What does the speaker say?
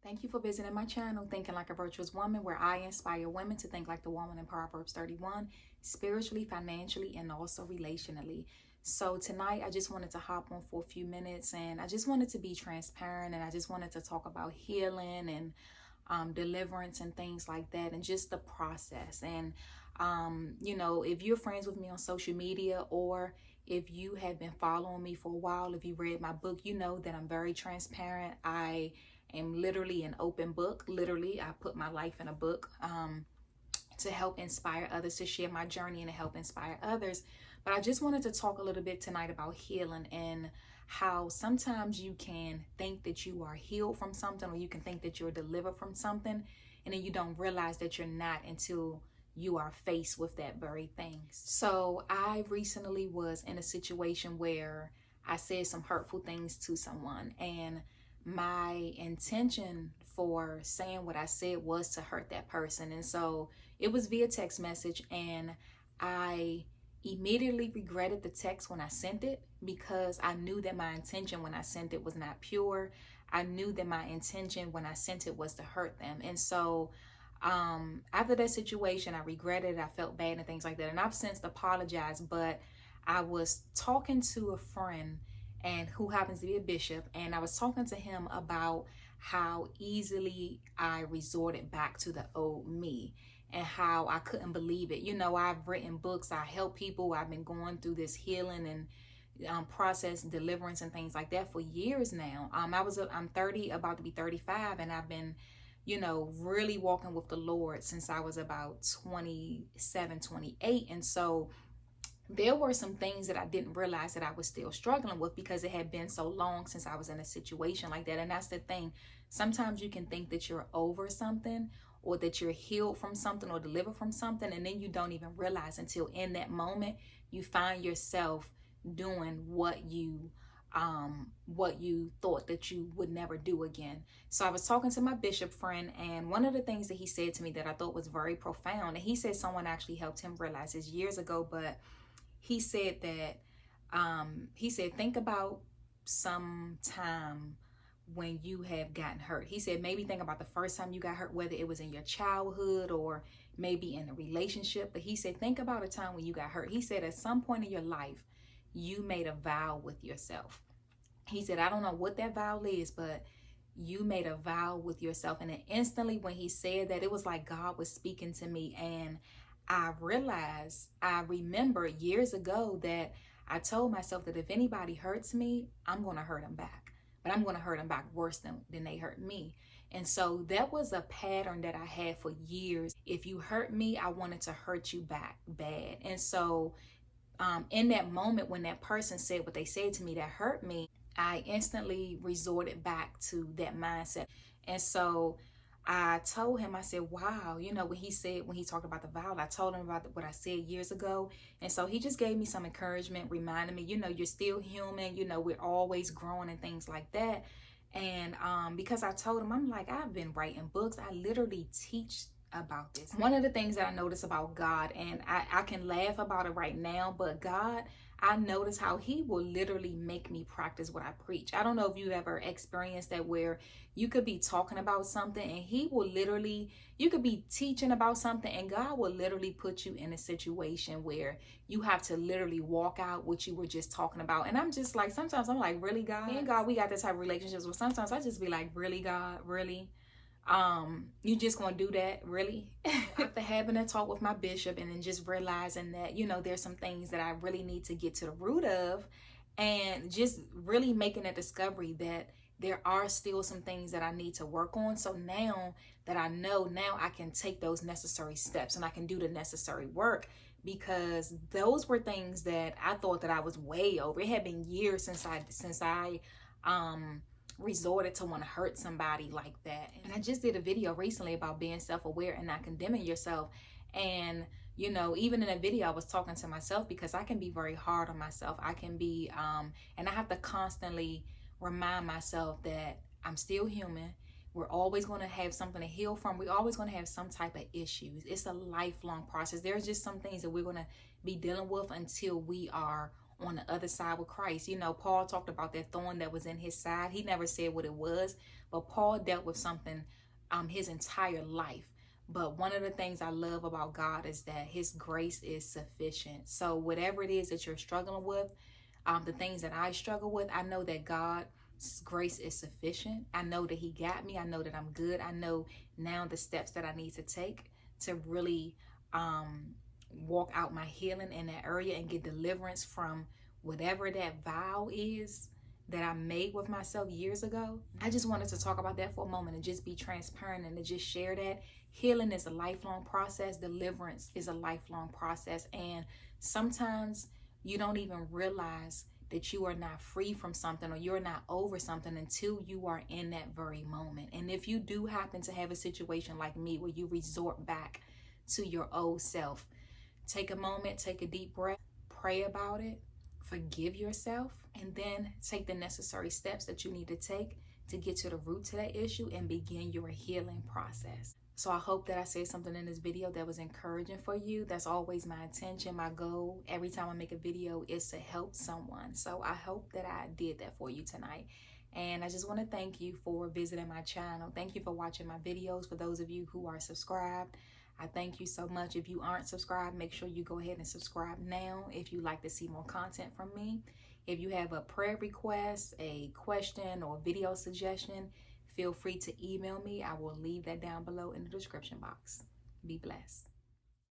Thank you for visiting my channel, Thinking Like a Virtuous Woman, where I inspire women to think like the woman in Proverbs 31, spiritually, financially, and also relationally. So tonight, I just wanted to hop on for a few minutes, and I just wanted to be transparent, and I just wanted to talk about healing and deliverance and things like that, and just the process. And if you're friends with me on social media, or if you have been following me for a while, if you read my book, you know that I'm very transparent. I am literally an open book. Literally, I put my life in a book to help inspire others, to share my journey and to help inspire others. But I just wanted to talk a little bit tonight about healing, and how sometimes you can think that you are healed from something, or you can think that you're delivered from something, and then you don't realize that you're not until you are faced with that very thing. So I recently was in a situation where I said some hurtful things to someone, and my intention for saying what I said was to hurt that person. And so it was via text message, and I immediately regretted the text when I sent it, because I knew that my intention when I sent it was not pure. I knew that my intention when I sent it was to hurt them. And so after that situation, I regretted it, I felt bad and things like that. And I've since apologized, but I was talking to a friend and who happens to be a bishop, and I was talking to him about how easily I resorted back to the old me, and how I couldn't believe it. I've written books, I help people, I've been going through this healing and process, deliverance, and things like that for years now. I'm 30, about to be 35, and I've been really walking with the Lord since I was about 27, 28. And so there were some things that I didn't realize that I was still struggling with, because it had been so long since I was in a situation like that. And that's the thing. Sometimes you can think that you're over something, or that you're healed from something, or delivered from something, and then you don't even realize until in that moment you find yourself doing what you thought that you would never do again. So I was talking to my bishop friend, and one of the things that he said to me that I thought was very profound, and he said someone actually helped him realize this years ago, but he said that think about some time when you have gotten hurt. He said maybe think about the first time you got hurt, whether it was in your childhood or maybe in a relationship. But he said think about a time when you got hurt. He said at some point in your life you made a vow with yourself. He said, I don't know what that vow is, but you made a vow with yourself. And then instantly when he said that, it was like God was speaking to me. And I remember years ago that I told myself that if anybody hurts me, I'm going to hurt them back. But I'm going to hurt them back worse than they hurt me. And so that was a pattern that I had for years. If you hurt me, I wanted to hurt you back bad. And so in that moment when that person said what they said to me that hurt me, I instantly resorted back to that mindset. And so I told him, I said, wow, when he talked about the vow, I told him about what I said years ago. And so he just gave me some encouragement, reminding me, you're still human, we're always growing and things like that. And because I told him, I'm like, I've been writing books. I literally teach about this. One of the things that I notice about God, and I can laugh about it right now, but God, I notice how he will literally make me practice what I preach. I don't know if you ever experienced that, where you could be talking about something and you could be teaching about something, and God will literally put you in a situation where you have to literally walk out what you were just talking about. And I'm just like, sometimes I'm like, really, God? Me and God, we got this type of relationships where sometimes I just be like, really, God? Really? You just gonna do that, really? After having a talk with my bishop, and then just realizing that there's some things that I really need to get to the root of, and just really making a discovery that there are still some things that I need to work on. So now that I know, now I can take those necessary steps and I can do the necessary work, because those were things that I thought that I was way over. It had been years since I resorted to want to hurt somebody like that. And I just did a video recently about being self-aware and not condemning yourself. And even in a video I was talking to myself, because I can be very hard on myself. I can be and I have to constantly remind myself that I'm still human. We're always going to have something to heal from. We're always going to have some type of issues. It's a lifelong process. There's just some things that we're going to be dealing with until we are on the other side with Christ. You know, Paul talked about that thorn that was in his side. He never said what it was, but Paul dealt with something his entire life. But one of the things I love about God is that his grace is sufficient. So whatever it is that you're struggling with, the things that I struggle with, I know that God's grace is sufficient. I know that he got me. I know that I'm good. I know now the steps that I need to take to really walk out my healing in that area and get deliverance from whatever that vow is that I made with myself years ago. I just wanted to talk about that for a moment and just be transparent and to just share that healing is a lifelong process. Deliverance is a lifelong process. And sometimes you don't even realize that you are not free from something or you're not over something until you are in that very moment. And if you do happen to have a situation like me where you resort back to your old self, take a moment, take a deep breath, pray about it, forgive yourself, and then take the necessary steps that you need to take to get to the root to that issue and begin your healing process. So I hope that I said something in this video that was encouraging for you. That's always my intention, my goal. Every time I make a video is to help someone. So I hope that I did that for you tonight. And I just want to thank you for visiting my channel. Thank you for watching my videos. For those of you who are subscribed, I thank you so much. If you aren't subscribed, make sure you go ahead and subscribe now if you'd like to see more content from me. If you have a prayer request, a question, or video suggestion, feel free to email me. I will leave that down below in the description box. Be blessed.